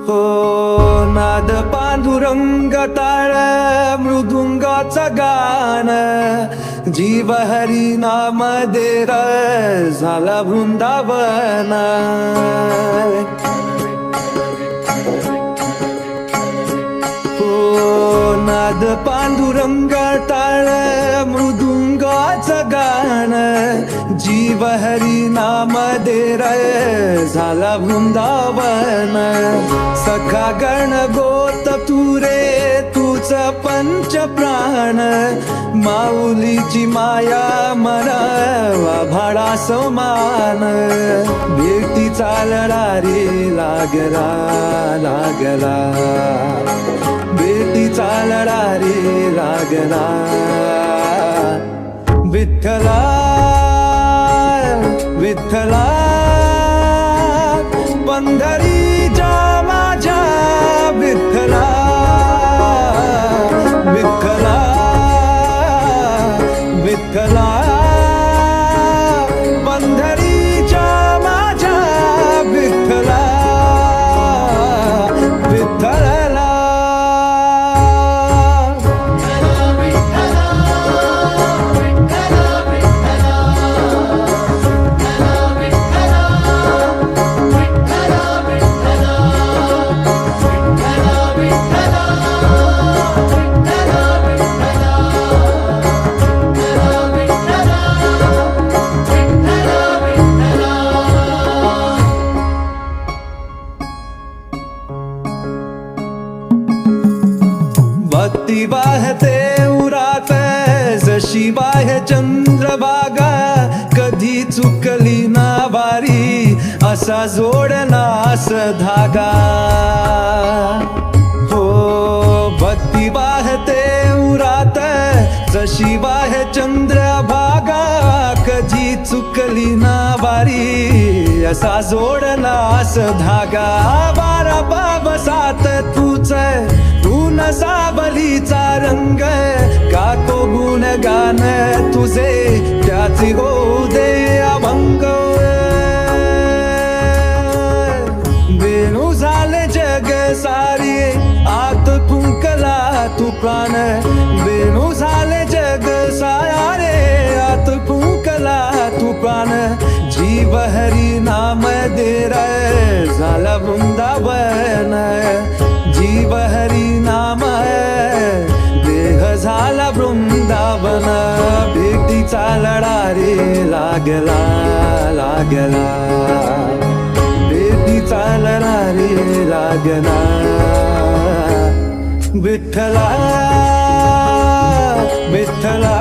हो नाद पांडुरंग टाळ मृदुंगाचं गाण जीव हरी नाम देर झाला वृंदावन हो नाद पांडुरंग टाळ मृदुंगाचं गाण जीव हरी नाम देर झाला वृंदावन सखा गण गोत तू रे तूच पंच प्राण माऊलीची माया मनावा भाडा समान भेटीचा लढा रे लागला लागला भेटीचा लढा रे लागला विठ्ठला विठ्ठला पंढरीच्या माझ्या विठ्ठला विठ्ठला विठ्ठला पंढरीच्या माझ्या विठ्ठला विठ्ठला भक्ती वाहते उरात जशी बाह्य चंद्रभागा कधी चुकली ना बारी असा जोडनास धागा हो भक्ती वाहते उरात जशी बाह्य चंद्रभागा कधी चुकली ना बारी असा जोडनास धागा बारा बाबसात तूच तू सावलीचा रंग काको गुण गान तुझे त्याची हो दे अभंग वेणू झाले जग सारी आत फुंकला तू प्राण वेणू झाले जग सारे आत फुंकला तू प्राण जीव हरी नाम देर झाला वृंदावन जीव हरी नाम देह झाला वृंदावन भेटीचा लढा रे लागला लागला भेटीचा लढा रे लागला विठ्ठला विठ्ठला